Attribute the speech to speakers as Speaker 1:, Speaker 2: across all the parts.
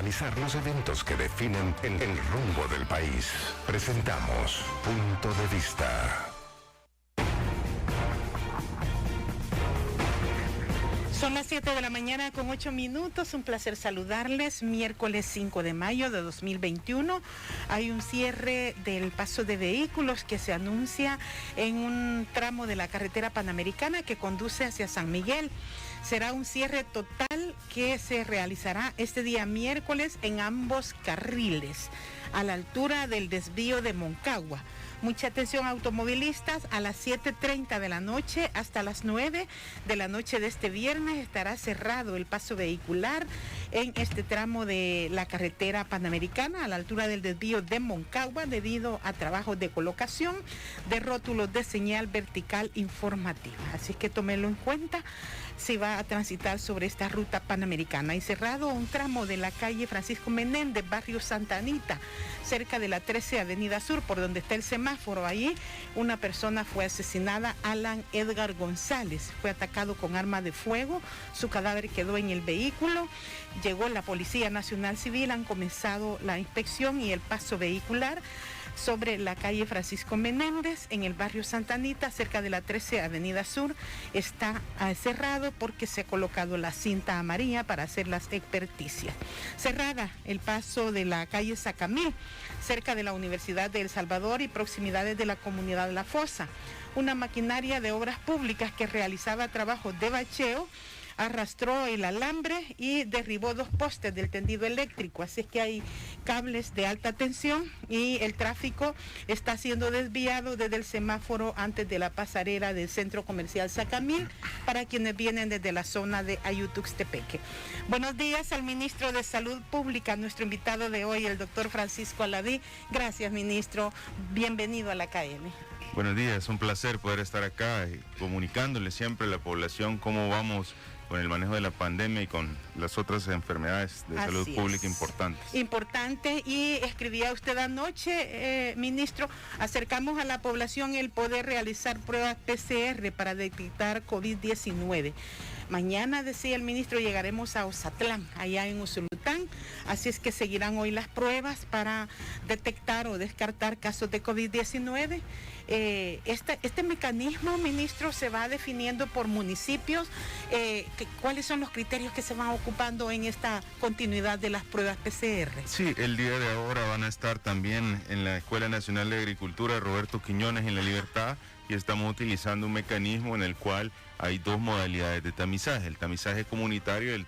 Speaker 1: analizar los eventos que definen el rumbo del país. Presentamos Punto de Vista.
Speaker 2: Son las 7 de la mañana con 8 minutos. Un placer saludarles. Miércoles 5 de mayo de 2021. Hay un cierre del paso de vehículos que se anuncia en un tramo de la carretera panamericana que conduce hacia San Miguel. Será un cierre total que se realizará este día miércoles en ambos carriles, a la altura del desvío de Moncagua. Mucha atención automovilistas, a las 7:30 de la noche hasta las 9 de la noche de este viernes estará cerrado el paso vehicular en este tramo de la carretera panamericana a la altura del desvío de Moncagua debido a trabajos de colocación de rótulos de señal vertical informativa. Así que tómelo en cuenta si va a transitar sobre esta ruta panamericana. Y cerrado un tramo de la calle Francisco Menéndez, barrio Santa Anita, cerca de la 13 Avenida Sur, por donde está el semáforo. Allí una persona fue asesinada, Alan Edgar González, fue atacado con arma de fuego, su cadáver quedó en el vehículo. Llegó la Policía Nacional Civil, han comenzado la inspección y el paso vehicular sobre la calle Francisco Menéndez, en el barrio Santa Anita, cerca de la 13 Avenida Sur, está cerrado porque se ha colocado la cinta amarilla para hacer las experticias. Cerrada el paso de la calle Sacamil, cerca de la Universidad de El Salvador y proximidades de la comunidad La Fosa. Una maquinaria de obras públicas que realizaba trabajos de bacheo arrastró el alambre y derribó 2 postes del tendido eléctrico, así es que hay cables de alta tensión y el tráfico está siendo desviado desde el semáforo antes de la pasarela del centro comercial Sacamil para quienes vienen desde la zona de Ayutuxtepeque. Buenos días al ministro de Salud Pública, nuestro invitado de hoy, el doctor Francisco Aladí. Gracias, ministro. Bienvenido a la KM.
Speaker 3: Buenos días, un placer poder estar acá comunicándole siempre a la población cómo vamos con el manejo de la pandemia y con las otras enfermedades de salud pública importantes.
Speaker 2: Importante, y escribía usted anoche, ministro, acercamos a la población el poder realizar pruebas PCR para detectar COVID-19. Mañana, decía el ministro, llegaremos a Ozatlán, allá en Usulután, así es que seguirán hoy las pruebas para detectar o descartar casos de COVID-19. Este mecanismo, ministro, se va definiendo por municipios. ¿Cuáles son los criterios que se van ocupando en esta continuidad de las pruebas PCR?
Speaker 3: Sí, el día de ahora van a estar también en la Escuela Nacional de Agricultura Roberto Quiñones en La Libertad, y estamos utilizando un mecanismo en el cual hay 2 modalidades de tamizaje: el tamizaje comunitario y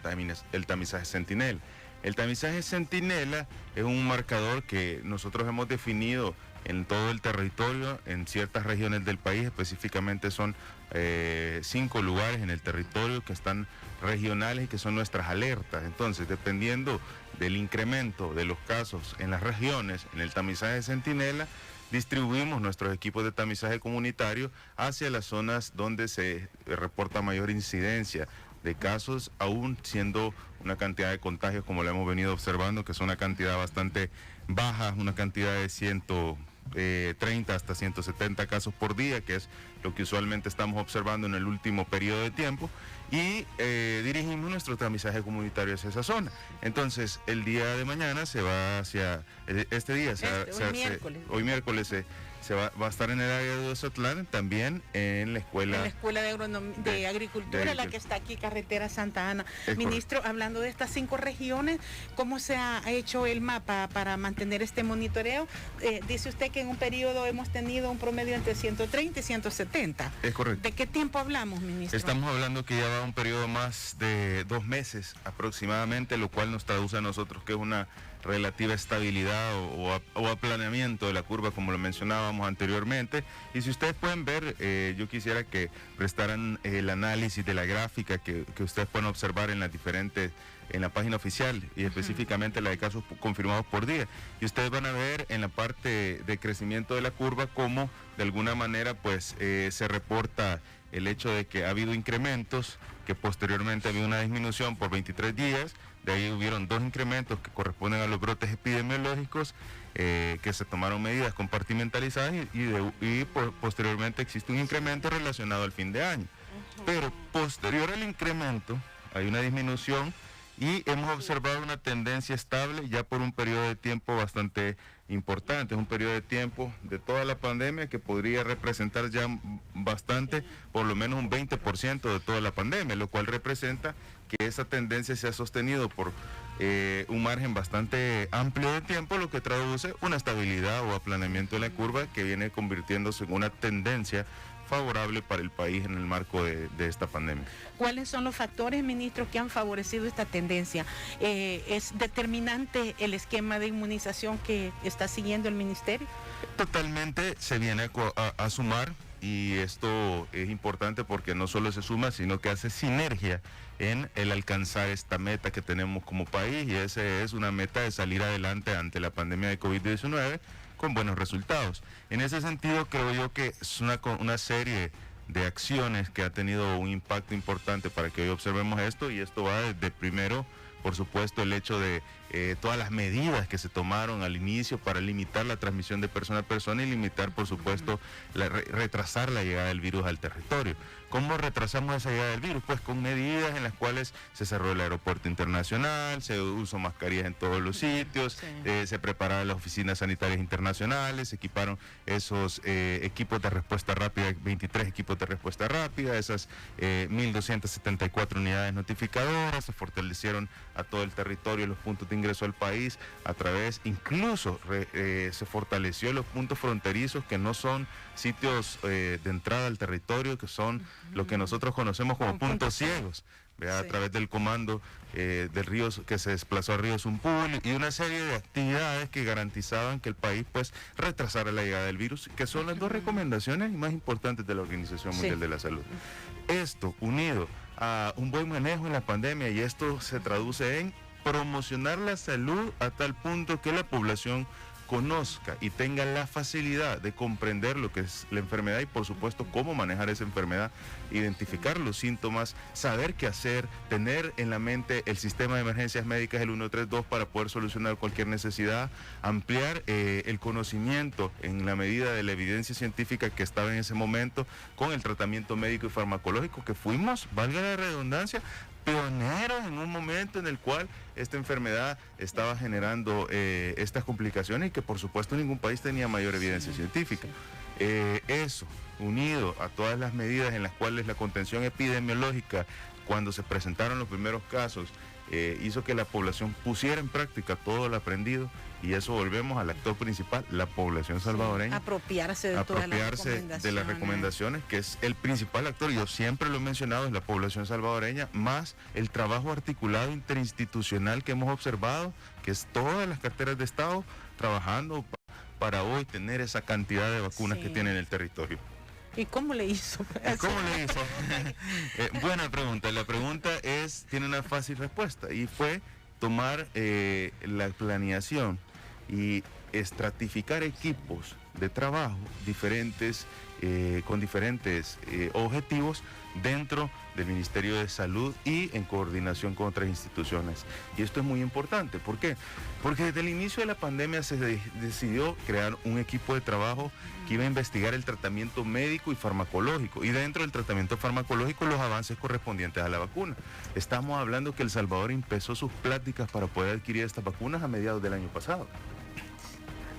Speaker 3: el tamizaje centinela. El tamizaje centinela es un marcador que nosotros hemos definido en todo el territorio, en ciertas regiones del país. Específicamente son 5 lugares en el territorio que están regionales y que son nuestras alertas. Entonces, dependiendo del incremento de los casos en las regiones, en el tamizaje centinela, distribuimos nuestros equipos de tamizaje comunitario hacia las zonas donde se reporta mayor incidencia de casos, aún siendo una cantidad de contagios, como lo hemos venido observando, que es una cantidad bastante baja, una cantidad de 130 hasta 170 casos por día, que es lo que usualmente estamos observando en el último periodo de tiempo, y dirigimos nuestro tamizaje comunitario hacia esa zona. Entonces, el día de mañana se va hacia, hoy miércoles se va a estar en el área de Ozatlán, también en la escuela.
Speaker 2: En la Escuela de Agricultura, la que está aquí, carretera Santa Ana. Ministro, hablando de estas 5 regiones, ¿cómo se ha hecho el mapa para mantener este monitoreo? Dice usted que en un periodo hemos tenido un promedio entre 130 y 170.
Speaker 3: Es correcto.
Speaker 2: ¿De qué tiempo hablamos, ministro?
Speaker 3: Estamos hablando que ya va un periodo más de 2 meses aproximadamente, lo cual nos traduce a nosotros que es una relativa estabilidad o aplaneamiento de la curva, como lo mencionábamos anteriormente. Y si ustedes pueden ver, yo quisiera que prestaran el análisis de la gráfica que ustedes pueden observar en las diferentes, en la página oficial, y específicamente la de casos confirmados por día. Y ustedes van a ver en la parte de crecimiento de la curva cómo de alguna manera pues se reporta el hecho de que ha habido incrementos, que posteriormente ha habido una disminución por 23 días, de ahí hubieron 2 incrementos que corresponden a los brotes epidemiológicos, que se tomaron medidas compartimentalizadas y posteriormente existe un incremento relacionado al fin de año. Pero posterior al incremento hay una disminución y hemos observado una tendencia estable ya por un periodo de tiempo bastante importante, es un periodo de tiempo de toda la pandemia que podría representar ya bastante, por lo menos un 20% de toda la pandemia, lo cual representa que esa tendencia se ha sostenido por un margen bastante amplio de tiempo, lo que traduce una estabilidad o aplanamiento de la curva que viene convirtiéndose en una tendencia favorable para el país en el marco de esta pandemia.
Speaker 2: ¿Cuáles son los factores, ministro, que han favorecido esta tendencia? ¿Es determinante el esquema de inmunización que está siguiendo el ministerio?
Speaker 3: Totalmente se viene a sumar, y esto es importante porque no solo se suma, sino que hace sinergia en el alcanzar esta meta que tenemos como país, y esa es una meta de salir adelante ante la pandemia de COVID-19 con buenos resultados. En ese sentido, creo yo que es una serie de acciones que ha tenido un impacto importante para que hoy observemos esto, y esto va desde primero, por supuesto, el hecho de todas las medidas que se tomaron al inicio para limitar la transmisión de persona a persona y limitar, por supuesto, retrasar la llegada del virus al territorio. ¿Cómo retrasamos esa llegada del virus? Pues con medidas en las cuales se cerró el aeropuerto internacional, se usó mascarillas en todos los sitios, sí. Se prepararon las oficinas sanitarias internacionales, se equiparon esos equipos de respuesta rápida, 23 equipos de respuesta rápida, esas 1.274 unidades notificadoras, se fortalecieron a todo el territorio los puntos de ingreso al país a través, incluso se fortaleció los puntos fronterizos que no son sitios de entrada al territorio, que son lo que nosotros conocemos como puntos ciegos, sí. A través del comando del río, que se desplazó a Río Zumpul, y una serie de actividades que garantizaban que el país pues retrasara la llegada del virus, que son las dos recomendaciones más importantes de la Organización Mundial de la Salud. Esto unido a un buen manejo en la pandemia, y esto se traduce en promocionar la salud a tal punto que la población conozca y tenga la facilidad de comprender lo que es la enfermedad y, por supuesto, cómo manejar esa enfermedad, identificar los síntomas, saber qué hacer, tener en la mente el sistema de emergencias médicas, el 132, para poder solucionar cualquier necesidad, ampliar el conocimiento en la medida de la evidencia científica que estaba en ese momento con el tratamiento médico y farmacológico, que fuimos, valga la redundancia, pioneros en un momento en el cual esta enfermedad estaba generando estas complicaciones, y que por supuesto ningún país tenía mayor evidencia científica. Eso, unido a todas las medidas en las cuales la contención epidemiológica, cuando se presentaron los primeros casos, hizo que la población pusiera en práctica todo lo aprendido, y eso volvemos al actor principal, la población salvadoreña.
Speaker 2: Apropiarse de
Speaker 3: las recomendaciones, que es el principal actor, yo siempre lo he mencionado, es la población salvadoreña, más el trabajo articulado interinstitucional que hemos observado, que es todas las carteras de Estado trabajando para hoy tener esa cantidad de vacunas que tiene en el territorio.
Speaker 2: ¿Y cómo le hizo?
Speaker 3: ¿Cómo le hizo? Buena pregunta. La pregunta tiene una fácil respuesta, y fue tomar la planeación y estratificar equipos de trabajo diferentes, con diferentes objetivos dentro del Ministerio de Salud y en coordinación con otras instituciones. Y esto es muy importante. ¿Por qué? Porque desde el inicio de la pandemia se decidió crear un equipo de trabajo que iba a investigar el tratamiento médico y farmacológico, y dentro del tratamiento farmacológico los avances correspondientes a la vacuna. Estamos hablando que El Salvador empezó sus pláticas para poder adquirir estas vacunas a mediados del año pasado.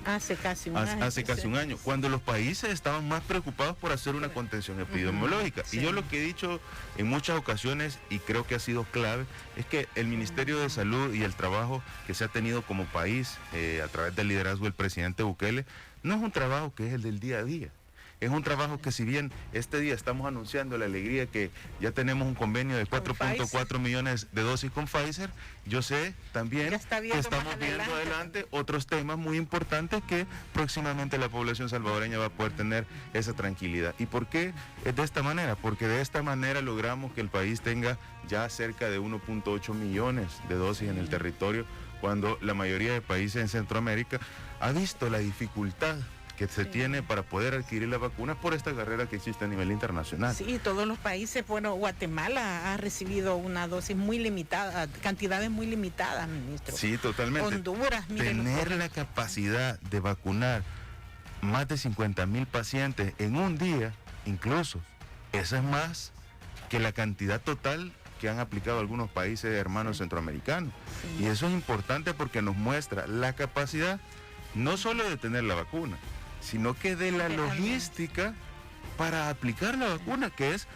Speaker 2: Hace casi un año.
Speaker 3: Hace casi un año, cuando los países estaban más preocupados por hacer una contención epidemiológica. Y yo lo que he dicho en muchas ocasiones, y creo que ha sido clave, es que el Ministerio de Salud y el trabajo que se ha tenido como país a través del liderazgo del presidente Bukele, no es un trabajo que es el del día a día. Es un trabajo que, si bien este día estamos anunciando la alegría que ya tenemos un convenio de 4.4 millones de dosis con Pfizer, yo sé también que estamos viendo adelante otros temas muy importantes que próximamente la población salvadoreña va a poder tener esa tranquilidad. ¿Y por qué es de esta manera? Porque de esta manera logramos que el país tenga ya cerca de 1.8 millones de dosis en el territorio, cuando la mayoría de países en Centroamérica ha visto la dificultad que se tiene para poder adquirir las vacunas por esta carrera que existe a nivel internacional.
Speaker 2: Sí, todos los países, bueno, Guatemala ha recibido una dosis muy limitada, cantidades muy limitadas, ministro.
Speaker 3: Sí, totalmente.
Speaker 2: Honduras,
Speaker 3: tener la capacidad de vacunar más de 50,000 pacientes en un día, incluso, eso es más que la cantidad total que han aplicado algunos países hermanos centroamericanos.
Speaker 2: Sí.
Speaker 3: Y eso es importante porque nos muestra la capacidad no solo de tener la vacuna, sino que de la logística para aplicar la vacuna, que es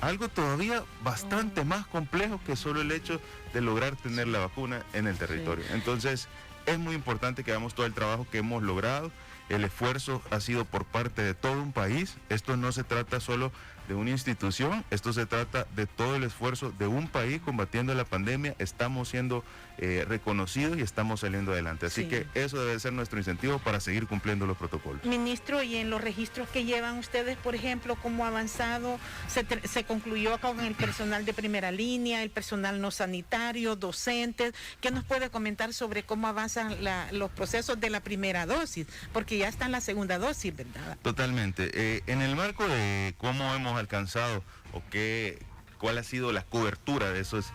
Speaker 3: algo todavía bastante más complejo que solo el hecho de lograr tener la vacuna en el territorio. Entonces, es muy importante que hagamos todo el trabajo que hemos logrado. El esfuerzo ha sido por parte de todo un país. Esto no se trata solo de una institución, esto se trata de todo el esfuerzo de un país combatiendo la pandemia. Estamos siendo reconocidos y estamos saliendo adelante. Así que eso debe ser nuestro incentivo para seguir cumpliendo los protocolos.
Speaker 2: Ministro, y en los registros que llevan ustedes, por ejemplo, ¿cómo ha avanzado? Se concluyó con el personal de primera línea, el personal no sanitario, docentes. ¿Qué nos puede comentar sobre cómo avanzan los procesos de la primera dosis? Porque ya está en la segunda dosis, ¿verdad?
Speaker 3: Totalmente. En el marco de cómo hemos alcanzado o cuál ha sido la cobertura de esos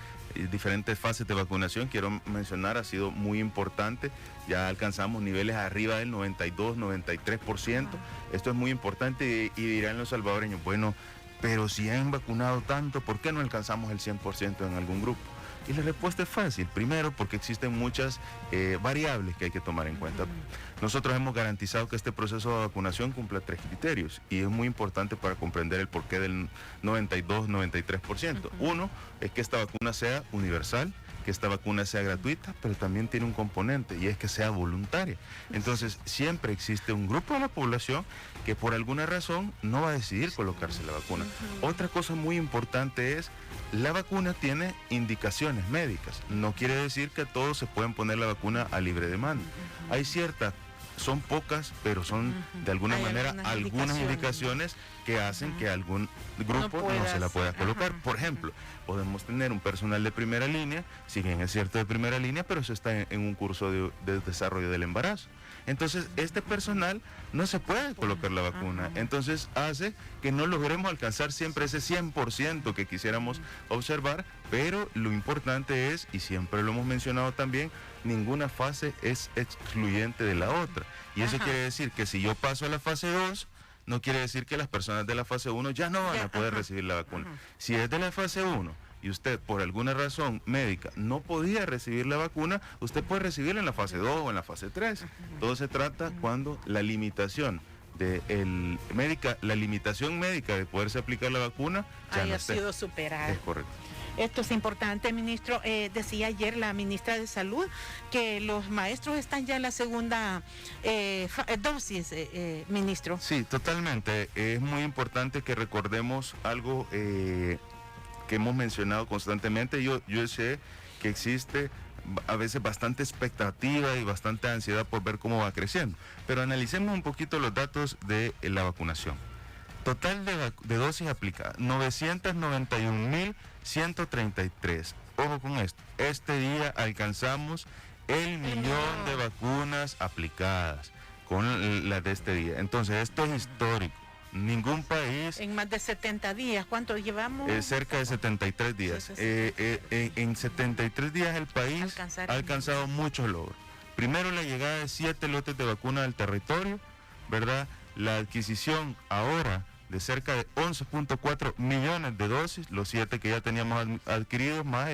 Speaker 3: diferentes fases de vacunación, quiero mencionar, ha sido muy importante. Ya alcanzamos niveles arriba del 92, 93%. Esto es muy importante y dirán los salvadoreños, bueno, pero si han vacunado tanto, ¿por qué no alcanzamos el 100% en algún grupo? Y la respuesta es fácil. Primero, porque existen muchas variables que hay que tomar en cuenta. Nosotros hemos garantizado que este proceso de vacunación cumpla 3 criterios y es muy importante para comprender el porqué del 92-93%. Uno, es que esta vacuna sea universal, que esta vacuna sea gratuita, pero también tiene un componente y es que sea voluntaria. Entonces, siempre existe un grupo de la población que por alguna razón no va a decidir colocarse la vacuna. Otra cosa muy importante es, la vacuna tiene indicaciones médicas. No quiere decir que todos se pueden poner la vacuna a libre demanda. Hay ciertas, son pocas, pero son de alguna manera algunas indicaciones que hacen que algún grupo no se la pueda colocar. Por ejemplo, podemos tener un personal de primera línea, si bien es cierto de primera línea, pero eso está en un curso de desarrollo del embarazo. Entonces, este personal no se puede colocar la vacuna. Entonces, hace que no logremos alcanzar siempre ese 100% que quisiéramos observar, pero lo importante es, y siempre lo hemos mencionado también, ninguna fase es excluyente de la otra. Y eso quiere decir que si yo paso a la fase 2, no quiere decir que las personas de la fase 1 ya no van a poder recibir la vacuna. Si es de la fase 1 y usted por alguna razón médica no podía recibir la vacuna, usted puede recibirla en la fase 2 o en la fase 3. Todo se trata cuando la limitación la limitación médica de poderse aplicar la vacuna ya
Speaker 2: haya sido superada.
Speaker 3: Es correcto.
Speaker 2: Esto es importante, ministro. Decía ayer la ministra de Salud que los maestros están ya en la segunda dosis, ministro.
Speaker 3: Sí, totalmente. Es muy importante que recordemos algo que hemos mencionado constantemente. Yo sé que existe a veces bastante expectativa y bastante ansiedad por ver cómo va creciendo, pero analicemos un poquito los datos de la vacunación. Total de dosis aplicadas, 991.133. Ojo con esto, este día alcanzamos el millón de vacunas aplicadas con las de este día. Entonces, esto es histórico. Ningún país...
Speaker 2: En más de 70 días, ¿cuánto llevamos?
Speaker 3: Cerca de 73 días. En 73 días el país ha alcanzado muchos logros. Primero, la llegada de 7 lotes de vacuna al territorio, ¿verdad? La adquisición ahora de cerca de 11.4 millones de dosis, los 7 que ya teníamos adquiridos, más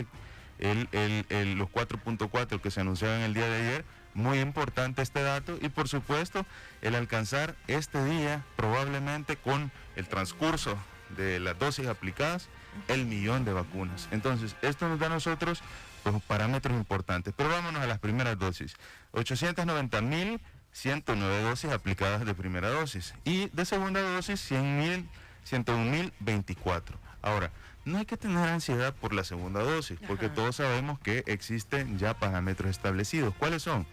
Speaker 3: los 4.4 que se anunciaron el día de ayer. Muy importante este dato y por supuesto el alcanzar este día probablemente con el transcurso de las dosis aplicadas el millón de vacunas. Entonces esto nos da a nosotros pues, parámetros importantes, pero vámonos a las primeras dosis. 890.109 dosis aplicadas de primera dosis y de segunda dosis 101.024. Ahora, no hay que tener ansiedad por la segunda dosis, porque todos sabemos que existen ya parámetros establecidos. ¿Cuáles son?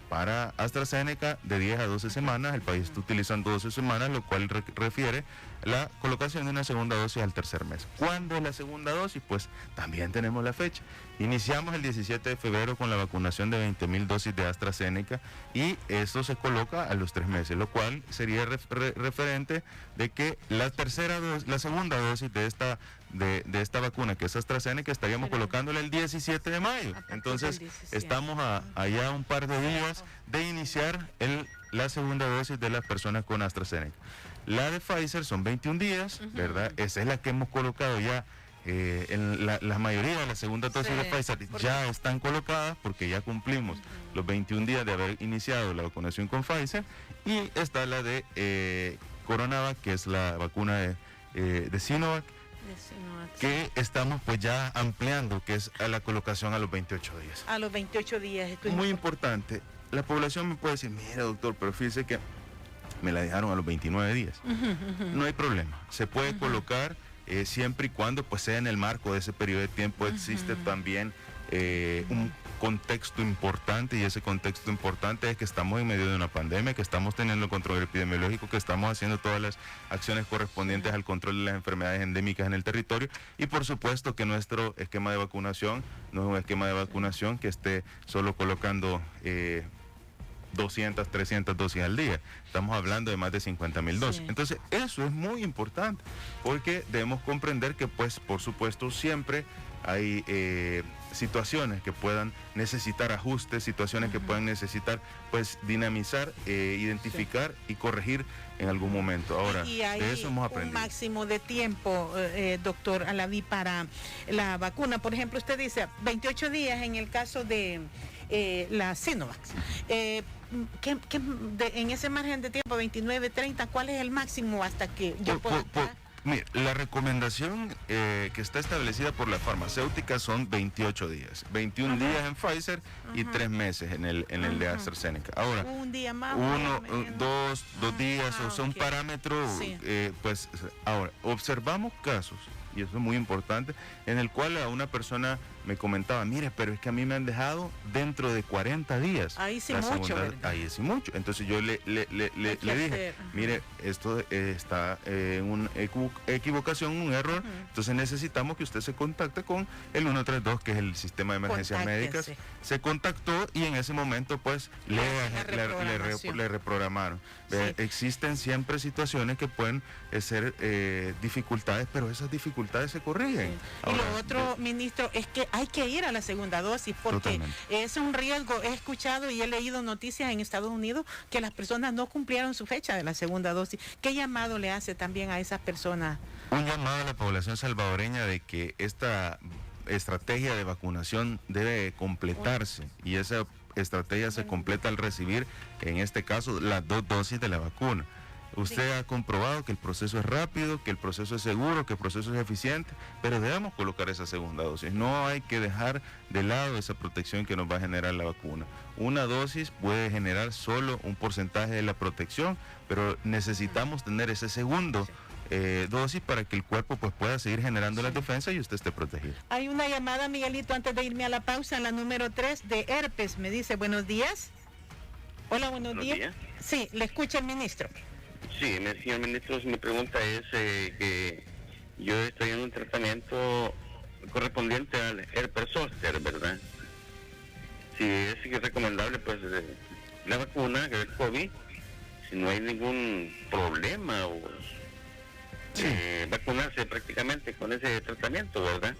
Speaker 3: Para AstraZeneca, de 10 a 12 semanas, el país está utilizando 12 semanas, lo cual refiere la colocación de una segunda dosis al tercer mes. ¿Cuándo es la segunda dosis? Pues también tenemos la fecha. Iniciamos el 17 de febrero con la vacunación de 20.000 dosis de AstraZeneca y eso se coloca a los 3 meses, lo cual sería referente de que la segunda dosis de esta vacuna, que es AstraZeneca, estaríamos colocándola el 17 de mayo. Entonces, estamos allá un par de días de iniciar la segunda dosis de las personas con AstraZeneca. La de Pfizer son 21 días, ¿verdad? Esa es la que hemos colocado ya la mayoría de las segundas dosis de Pfizer ya están colocadas porque ya cumplimos los 21 días de haber iniciado la vacunación con Pfizer, y está la de Coronavac, que es la vacuna de Sinovac, que estamos pues ya ampliando, que es a la colocación a los 28 días.
Speaker 2: A los 28 días.
Speaker 3: Muy importante, la población me puede decir, mira doctor, pero fíjese que me la dejaron a los 29 días. No hay problema, se puede colocar siempre y cuando pues sea en el marco de ese periodo de tiempo. Existe también un contexto importante, y ese contexto importante es que estamos en medio de una pandemia, que estamos teniendo control epidemiológico, que estamos haciendo todas las acciones correspondientes al control de las enfermedades endémicas en el territorio, y por supuesto que nuestro esquema de vacunación no es un esquema de vacunación que esté solo colocando 200, 300 dosis al día. Estamos hablando de más de 50,000 dosis. Entonces, eso es muy importante, porque debemos comprender que, pues, por supuesto, siempre hay situaciones que puedan necesitar ajustes, situaciones que puedan necesitar, pues, dinamizar, identificar y corregir en algún momento. Ahora, de eso hemos aprendido.
Speaker 2: Un máximo de tiempo, doctor Alaví, para la vacuna. Por ejemplo, usted dice 28 días en el caso de la Sinovac. En ese margen de tiempo, 29, 30, ¿cuál es el máximo hasta que yo pueda...?
Speaker 3: Mire, la recomendación que está establecida por la farmacéutica son 28 días. 21 días en Pfizer y 3 meses en el de AstraZeneca. Ahora,
Speaker 2: un día más,
Speaker 3: dos días, o sea, un parámetro, pues, ahora, observamos casos, y eso es muy importante, en el cual a una persona me comentaba, mire, pero es que a mí me han dejado dentro de 40 días.
Speaker 2: Ahí sí mucho,
Speaker 3: ahí sí mucho. Entonces yo le dije, mire, esto está en una equivocación, un error, entonces necesitamos que usted se contacte con el 132, que es el sistema de emergencias médicas. Se contactó y en ese momento pues le reprogramaron. Existen siempre situaciones que pueden ser dificultades, pero esas dificultades se corrigen.
Speaker 2: Ahora, y lo otro, ministro, es que hay que ir a la segunda dosis, porque es un riesgo. He escuchado y he leído noticias en Estados Unidos que las personas no cumplieron su fecha de la segunda dosis. ¿Qué llamado le hace también a esas personas?
Speaker 3: Un llamado a la población salvadoreña de que esta estrategia de vacunación debe completarse, y esa estrategia se completa al recibir, en este caso, las 2 dosis de la vacuna. Usted ha comprobado que el proceso es rápido, que el proceso es seguro, que el proceso es eficiente, pero debemos colocar esa segunda dosis. No hay que dejar de lado esa protección que nos va a generar la vacuna. Una dosis puede generar solo un porcentaje de la protección, pero necesitamos tener ese segundo dosis para que el cuerpo pues pueda seguir generando las defensas y usted esté protegido.
Speaker 2: Hay una llamada, Miguelito, antes de irme a la pausa, la número 3 de herpes. Me dice, buenos días. Hola, buenos días. Sí, le escucha el ministro.
Speaker 4: Sí, señor ministro, mi pregunta es que yo estoy en un tratamiento correspondiente al herpes zóster, ¿verdad? Si es recomendable, pues, la vacuna, que es el COVID, si no hay ningún problema, o vacunarse prácticamente con ese tratamiento, ¿verdad?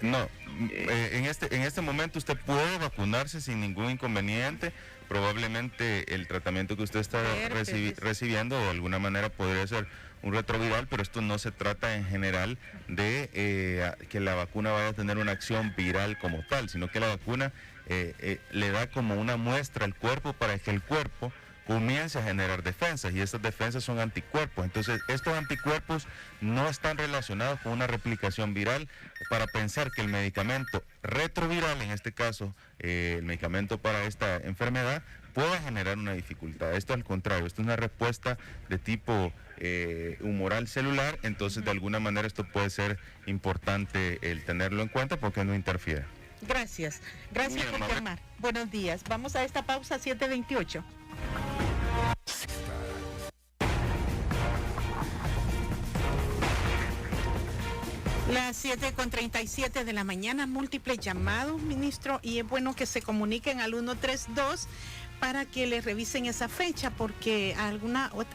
Speaker 3: No, en este momento usted puede vacunarse sin ningún inconveniente. Probablemente el tratamiento que usted está recibiendo de alguna manera podría ser un retroviral, pero esto no se trata en general de que la vacuna vaya a tener una acción viral como tal, sino que la vacuna le da como una muestra al cuerpo para que el cuerpo comience a generar defensas, y esas defensas son anticuerpos. Entonces, estos anticuerpos no están relacionados con una replicación viral, para pensar que el medicamento retroviral, en este caso, el medicamento para esta enfermedad, pueda generar una dificultad. Esto al contrario, esto es una respuesta de tipo humoral celular, entonces de alguna manera esto puede ser importante el tenerlo en cuenta porque no interfiere.
Speaker 2: Gracias por llamar. Buenos días. Vamos a esta pausa 7:28. Las 7:37 de la mañana, múltiples llamados, ministro, y es bueno que se comuniquen al 132 para que le revisen esa fecha, porque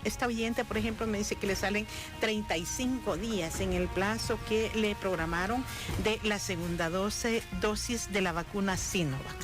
Speaker 2: esta oyente, por ejemplo, me dice que le salen 35 días en el plazo que le programaron de la segunda dosis de la vacuna Sinovac.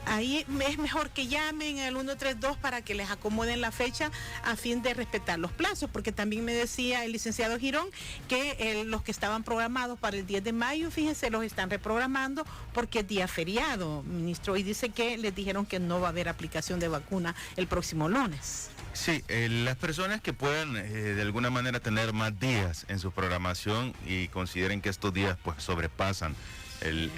Speaker 2: Ahí es mejor que llamen al 132 para que les acomoden la fecha a fin de respetar los plazos, porque también me decía el licenciado Girón que los que estaban programados para el 10 de mayo, fíjense, los están reprogramando porque es día feriado, ministro, y dice que les dijeron que no va a haber aplicación de vacuna el próximo lunes.
Speaker 3: Sí, las personas que puedan de alguna manera tener más días en su programación y consideren que estos días pues sobrepasan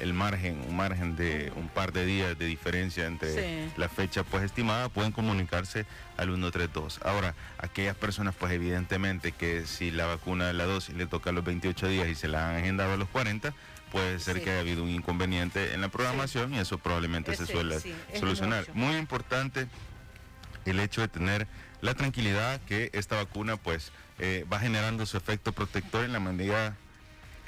Speaker 3: un margen de un par de días de diferencia entre la fecha pues estimada, pueden comunicarse al 132. Ahora, aquellas personas pues evidentemente que si la vacuna de la dosis le toca a los 28 días y se la han agendado a los 40, puede ser que haya habido un inconveniente en la programación y eso probablemente se suele solucionar. Muy importante el hecho de tener la tranquilidad que esta vacuna pues va generando su efecto protector en la medida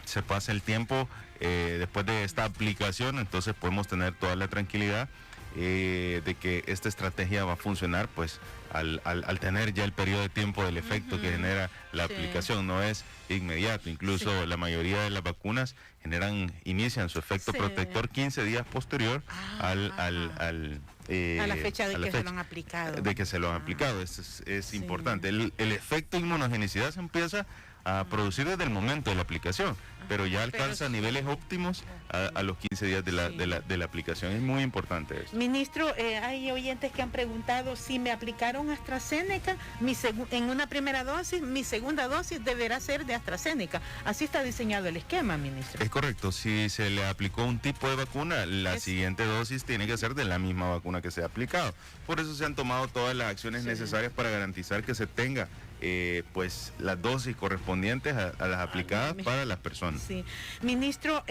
Speaker 3: se pasa el tiempo después de esta aplicación, entonces podemos tener toda la tranquilidad de que esta estrategia va a funcionar pues al tener ya el periodo de tiempo del efecto que genera la aplicación, no es inmediato, incluso la mayoría de las vacunas inician su efecto protector 15 días posterior a la fecha de que se lo han aplicado. De que se lo han aplicado, es importante. El efecto inmunogenicidad se empieza a producir desde el momento de la aplicación, pero ya alcanza niveles óptimos a los 15 días de la aplicación. Es muy importante eso.
Speaker 2: Ministro, hay oyentes que han preguntado si me aplicaron AstraZeneca en una primera dosis, mi segunda dosis deberá ser de AstraZeneca. Así está diseñado el esquema, ministro.
Speaker 3: Es correcto, si se le aplicó un tipo de vacuna, la siguiente dosis tiene que ser de la misma vacuna que se ha aplicado. Por eso se han tomado todas las acciones necesarias para garantizar que se tenga pues las dosis correspondientes a las aplicadas para las personas.
Speaker 2: Sí. Ministro,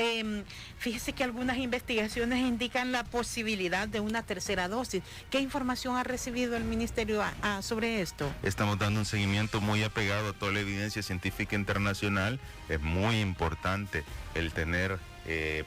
Speaker 2: fíjese que algunas investigaciones indican la posibilidad de una tercera dosis. ¿Qué información ha recibido el ministerio sobre esto?
Speaker 3: Estamos dando un seguimiento muy apegado a toda la evidencia científica internacional. Es muy importante el tener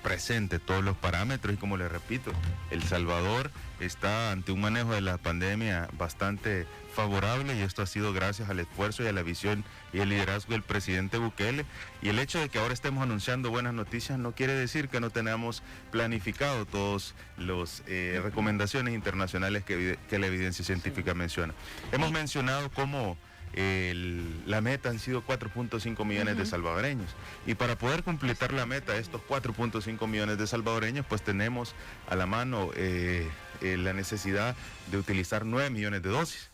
Speaker 3: presente todos los parámetros y como les repito, El Salvador está ante un manejo de la pandemia bastante favorable y esto ha sido gracias al esfuerzo y a la visión y el liderazgo del presidente Bukele, y el hecho de que ahora estemos anunciando buenas noticias no quiere decir que no tenemos planificado todas las recomendaciones internacionales que la evidencia científica menciona. Hemos mencionado cómo la meta han sido 4.5 millones de salvadoreños, y para poder completar la meta de estos 4.5 millones de salvadoreños pues tenemos a la mano la necesidad de utilizar 9 millones de dosis.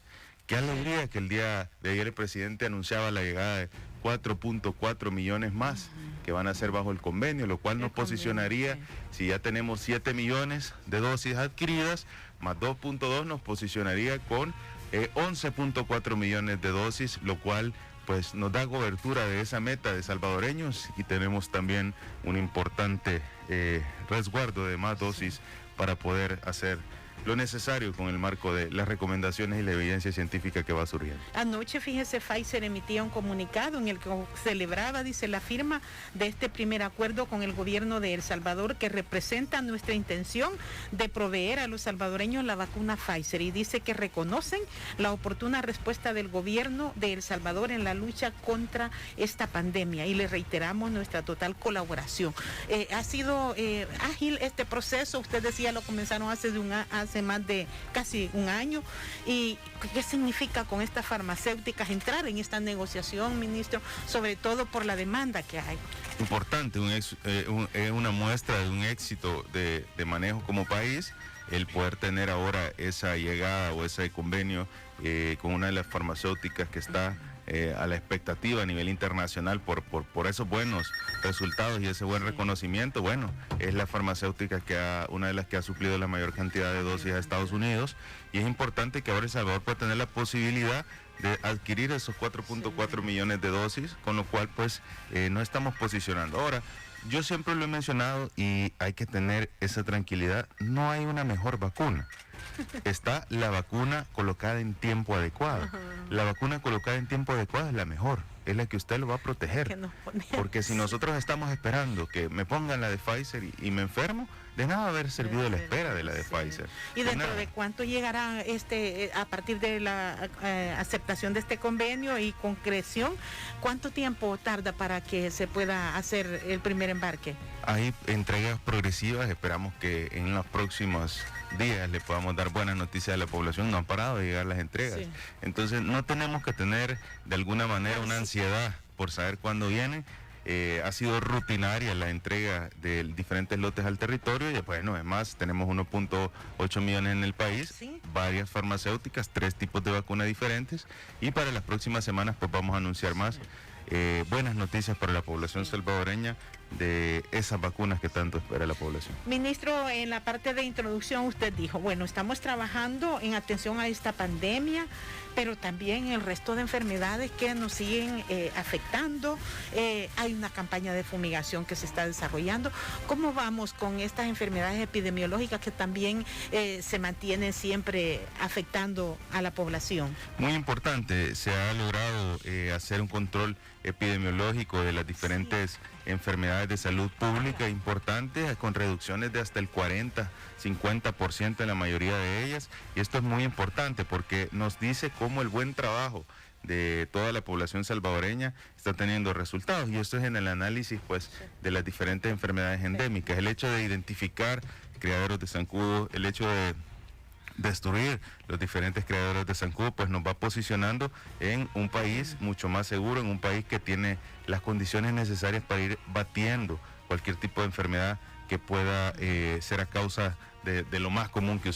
Speaker 3: Qué alegría que el día de ayer el presidente anunciaba la llegada de 4.4 millones más que van a ser bajo el convenio, lo cual nos posicionaría, si ya tenemos 7 millones de dosis adquiridas, más 2.2 nos posicionaría con 11.4 millones de dosis, lo cual pues nos da cobertura de esa meta de salvadoreños y tenemos también un importante resguardo de más dosis para poder hacer lo necesario con el marco de las recomendaciones y la evidencia científica que va surgiendo.
Speaker 2: Anoche, fíjese, Pfizer emitía un comunicado en el que celebraba, dice, la firma de este primer acuerdo con el gobierno de El Salvador que representa nuestra intención de proveer a los salvadoreños la vacuna Pfizer, y dice que reconocen la oportuna respuesta del gobierno de El Salvador en la lucha contra esta pandemia y le reiteramos nuestra total colaboración. Ha sido ágil este proceso, usted decía lo comenzaron hace más de casi un año. ¿Y qué significa con estas farmacéuticas entrar en esta negociación, ministro, sobre todo por la demanda que hay?
Speaker 3: Importante, una muestra de un éxito de manejo como país, el poder tener ahora esa llegada o ese convenio con una de las farmacéuticas que está a la expectativa a nivel internacional por esos buenos resultados y ese buen reconocimiento. Bueno, es la farmacéutica una de las que ha suplido la mayor cantidad de dosis a Estados Unidos, y es importante que ahora El Salvador pueda tener la posibilidad de adquirir esos 4.4 millones de dosis, con lo cual pues nos estamos posicionando. Ahora, yo siempre lo he mencionado y hay que tener esa tranquilidad, no hay una mejor vacuna. Está la vacuna colocada en tiempo adecuado. La vacuna colocada en tiempo adecuado es la mejor. es la que usted lo va a proteger.
Speaker 2: Que nos ponemos.
Speaker 3: Porque si nosotros estamos esperando que me pongan la de Pfizer y me enfermo, de nada va a haber servido la espera de la de Pfizer.
Speaker 2: ¿Y dentro de cuánto llegará a partir de la aceptación de este convenio y concreción, cuánto tiempo tarda para que se pueda hacer el primer embarque?
Speaker 3: Hay entregas progresivas, esperamos que en los próximos días le podamos dar buenas noticias a la población. No han parado de llegar las entregas.
Speaker 2: Sí.
Speaker 3: Entonces no tenemos que tener de alguna manera una ansiedad por saber cuándo vienen. Ha sido rutinaria la entrega de diferentes lotes al territorio y bueno, además tenemos 1.8 millones en el país,
Speaker 2: ¿Sí?
Speaker 3: Varias farmacéuticas, 3 tipos de vacunas diferentes y para las próximas semanas pues vamos a anunciar más buenas noticias para la población salvadoreña de esas vacunas que tanto espera la población.
Speaker 2: Ministro, en la parte de introducción usted dijo, bueno, estamos trabajando en atención a esta pandemia, pero también el resto de enfermedades que nos siguen afectando. Hay una campaña de fumigación que se está desarrollando. ¿Cómo vamos con estas enfermedades epidemiológicas que también se mantienen siempre afectando a la población?
Speaker 3: Muy importante, se ha logrado hacer un control epidemiológico de las diferentes enfermedades de salud pública importantes, con reducciones de hasta el 40-50% en la mayoría de ellas, y esto es muy importante porque nos dice cómo el buen trabajo de toda la población salvadoreña está teniendo resultados, y esto es en el análisis pues de las diferentes enfermedades endémicas. El hecho de identificar criaderos de zancudo, el hecho de destruir los diferentes criaderos de zancudo, pues nos va posicionando en un país mucho más seguro, en un país que tiene las condiciones necesarias para ir batiendo cualquier tipo de enfermedad que pueda ser a causa de lo más común que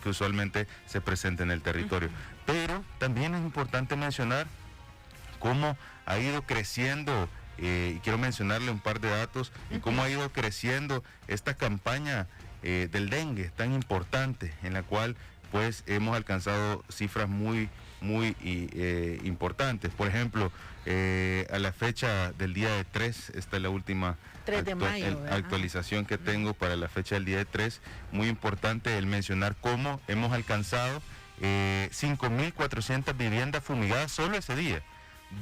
Speaker 3: usualmente se presenta en el territorio. Pero también es importante mencionar cómo ha ido creciendo, y quiero mencionarle un par de datos, y cómo ha ido creciendo esta campaña del dengue tan importante, en la cual pues hemos alcanzado cifras muy importantes. Por ejemplo, a la fecha del día de 3, esta es la última
Speaker 2: 3 de mayo,
Speaker 3: actualización que tengo para la fecha del día de 3, muy importante el mencionar cómo hemos alcanzado 5.400 viviendas fumigadas solo ese día,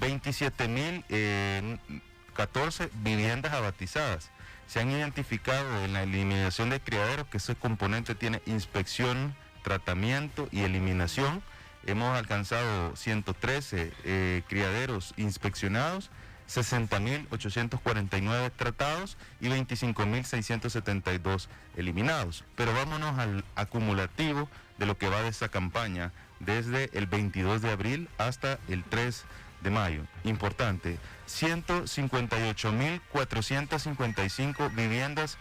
Speaker 3: 27.014 viviendas abatizadas. Se han identificado en la eliminación de criaderos, que ese componente tiene inspección, tratamiento y eliminación. Hemos alcanzado 113 criaderos inspeccionados, 60.849 tratados y 25.672 eliminados. Pero vámonos al acumulativo de lo que va de esa campaña desde el 22 de abril hasta el 3 de mayo. Importante, 158.455 viviendas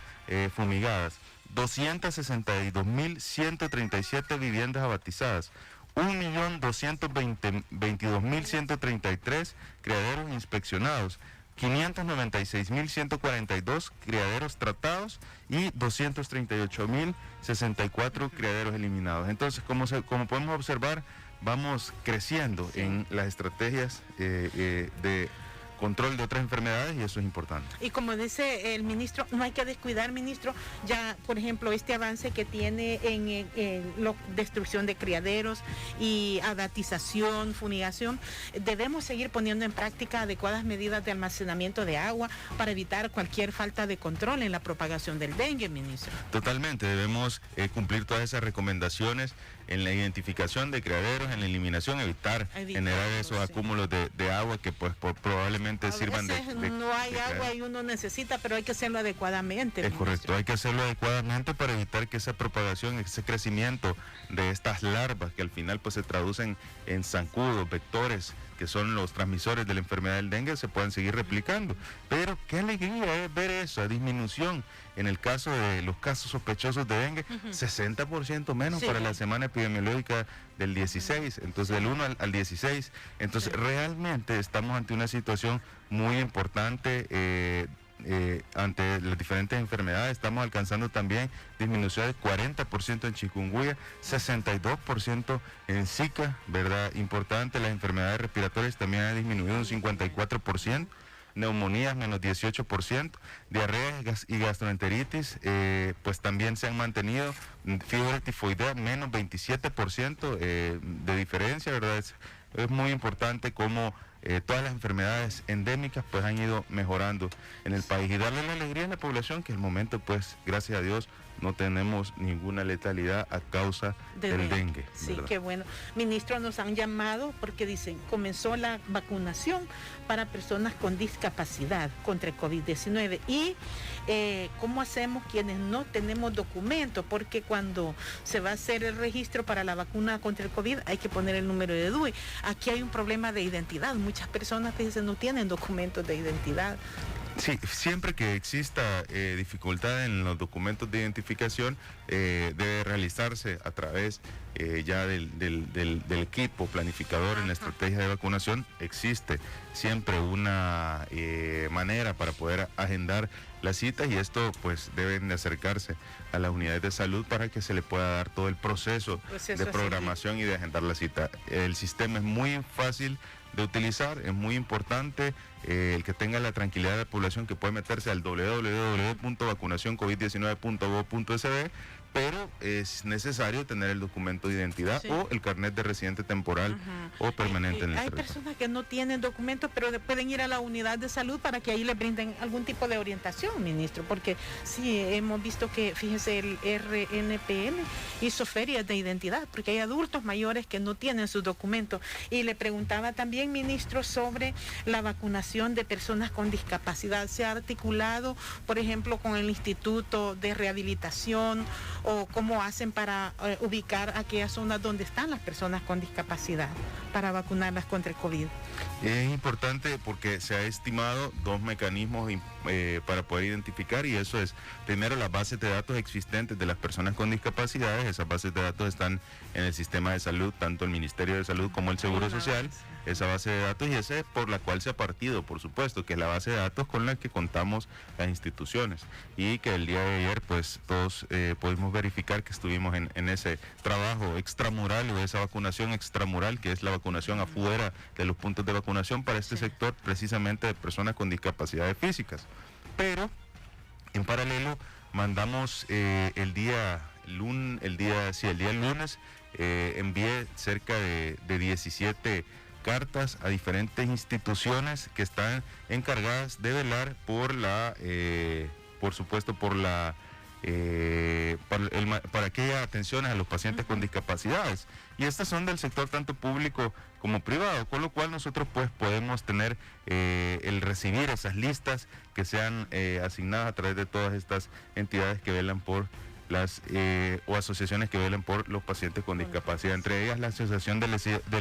Speaker 3: fumigadas, 262.137 viviendas abatizadas, 1.222.133 criaderos inspeccionados, 596.142 criaderos tratados y 238.064 criaderos eliminados. Entonces, como podemos observar, vamos creciendo en las estrategias de control de otras enfermedades, y eso es importante.
Speaker 2: Y como dice el ministro, no hay que descuidar, ministro, ya por ejemplo este avance que tiene en la destrucción de criaderos y abatización, fumigación, debemos seguir poniendo en práctica adecuadas medidas de almacenamiento de agua para evitar cualquier falta de control en la propagación del dengue, ministro.
Speaker 3: Totalmente, debemos cumplir todas esas recomendaciones en la identificación de criaderos, en la eliminación, evitar generar esos acúmulos de agua que pues probablemente sirvan de
Speaker 2: no hay agua y uno necesita, pero hay que hacerlo adecuadamente.
Speaker 3: Es correcto, hay que hacerlo adecuadamente para evitar que esa propagación, ese crecimiento de estas larvas que al final pues se traducen en zancudos, vectores, que son los transmisores de la enfermedad del dengue, se puedan seguir replicando. Pero qué alegría es ver esa disminución en el caso de los casos sospechosos de dengue, 60% menos para la semana epidemiológica del 16, entonces del 1 al 16. Entonces realmente estamos ante una situación muy importante ante las diferentes enfermedades. Estamos alcanzando también disminución del 40% en chikungunya, 62% en Zika, ¿verdad? Importante, las enfermedades respiratorias también han disminuido un 54%, neumonías menos 18%, diarreas y gastroenteritis pues también se han mantenido, fiebre tifoidea menos 27% de diferencia, ¿verdad? es muy importante cómo todas las enfermedades endémicas pues han ido mejorando en el país y darle la alegría a la población que al momento pues gracias a Dios no tenemos ninguna letalidad a causa del dengue.
Speaker 2: Sí,
Speaker 3: ¿verdad?
Speaker 2: qué bueno. Ministro, nos han llamado porque dicen, comenzó la vacunación para personas con discapacidad contra el COVID-19 y ¿cómo hacemos quienes no tenemos documentos? Porque cuando se va a hacer el registro para la vacuna contra el COVID hay que poner el número de DUI. Aquí hay un problema de identidad. Muchas personas dicen no tienen documentos de identidad.
Speaker 3: Sí, siempre que exista dificultad en los documentos de identificación, debe realizarse a través ya del equipo planificador en la estrategia de vacunación. Existe siempre una manera para poder agendar las citas y esto pues deben de acercarse a las unidades de salud para que se le pueda dar todo el proceso de programación y de agendar la cita. El sistema es muy fácil de utilizar, es muy importante el que tenga la tranquilidad de la población que puede meterse al www.vacunacioncovid19.gov.sb, pero es necesario tener el documento de identidad o el carnet de residente temporal o permanente en el
Speaker 2: Hay
Speaker 3: territorio.
Speaker 2: personas que no tienen documentos, pero pueden ir a la unidad de salud para que ahí les brinden algún tipo de orientación, ministro, porque sí, hemos visto que, fíjese, el RNPN hizo ferias de identidad, porque hay adultos mayores que no tienen sus documentos. Y le preguntaba también, ministro, sobre la vacunación de personas con discapacidad. ¿Se ha articulado, por ejemplo, con el Instituto de Rehabilitación o cómo hacen para ubicar aquellas zonas donde están las personas con discapacidad para vacunarlas contra el COVID?
Speaker 3: Es importante porque se ha estimado dos mecanismos para poder identificar y eso es, primero, las bases de datos existentes de las personas con discapacidades. Esas bases de datos están en el sistema de salud, tanto el Ministerio de Salud como el Seguro Social. Esa base de datos y esa es por la cual se ha partido, por supuesto, que es la base de datos con la que contamos las instituciones y que el día de ayer pues todos pudimos verificar que estuvimos en ese trabajo extramural o esa vacunación extramural que es la vacunación afuera de los puntos de vacunación para este sector precisamente de personas con discapacidades físicas. Pero en paralelo mandamos el día lunes envié cerca de 17 cartas a diferentes instituciones que están encargadas de velar por para aquellas atenciones a los pacientes con discapacidades. Y estas son del sector tanto público como privado, con lo cual nosotros pues podemos tener el recibir esas listas que sean asignadas a través de todas estas entidades que velan por o asociaciones que velan por los pacientes con discapacidad, entre ellas la Asociación de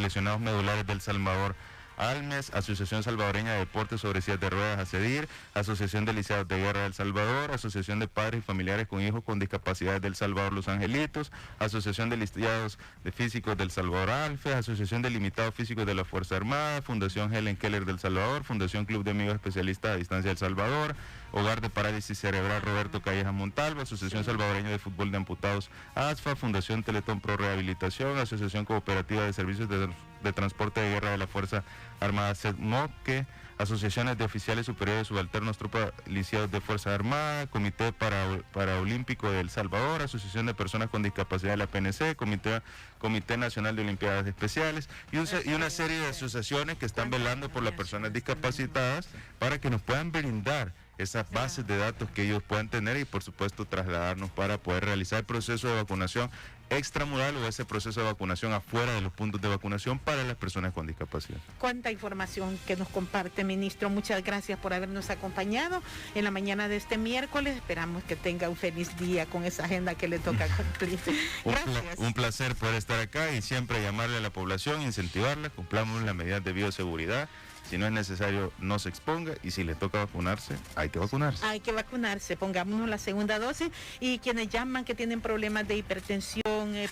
Speaker 3: Lesionados Medulares del Salvador, ALMES, Asociación Salvadoreña de Deportes sobre Sillas de Ruedas, ACEDIR, Asociación de Lisiados de Guerra del Salvador, Asociación de Padres y Familiares con Hijos con Discapacidades del Salvador, Los Angelitos, Asociación de Lisiados de Físicos del Salvador, ALFE, Asociación de Limitados Físicos de la Fuerza Armada, Fundación Helen Keller del Salvador, Fundación Club de Amigos Especialistas a Distancia del Salvador, Hogar de Parálisis Cerebral Roberto Calleja Montalvo, Asociación Salvadoreña de Fútbol de Amputados, ASFA, Fundación Teletón Pro Rehabilitación, Asociación Cooperativa de Servicios de Transporte de Guerra de la Fuerza Armada, CEDMOCE, Asociaciones de Oficiales Superiores Subalternos Tropa Lisiados de Fuerza Armada, Comité Paraolímpico de El Salvador, Asociación de Personas con Discapacidad de la PNC, Comité Nacional de Olimpiadas Especiales y una serie de asociaciones que están velando por las personas discapacitadas para que nos puedan brindar esas bases de datos que ellos puedan tener y por supuesto trasladarnos para poder realizar el proceso de vacunación extramural o ese proceso de vacunación afuera de los puntos de vacunación para las personas con discapacidad.
Speaker 2: Cuánta información que nos comparte, ministro. Muchas gracias por habernos acompañado en la mañana de este miércoles. Esperamos que tenga un feliz día con esa agenda que le toca cumplir. Gracias.
Speaker 3: Un placer poder estar acá y siempre llamarle a la población, incentivarla, cumplamos las medidas de bioseguridad. Si no es necesario, no se exponga y si le toca vacunarse, hay que vacunarse.
Speaker 2: Hay que vacunarse, pongámonos la segunda dosis y quienes llaman que tienen problemas de hipertensión,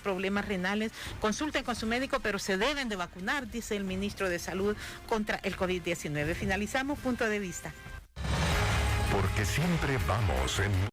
Speaker 2: problemas renales, consulten con su médico, pero se deben de vacunar, dice el ministro de Salud, contra el COVID-19. Finalizamos punto de vista.
Speaker 1: Porque siempre vamos en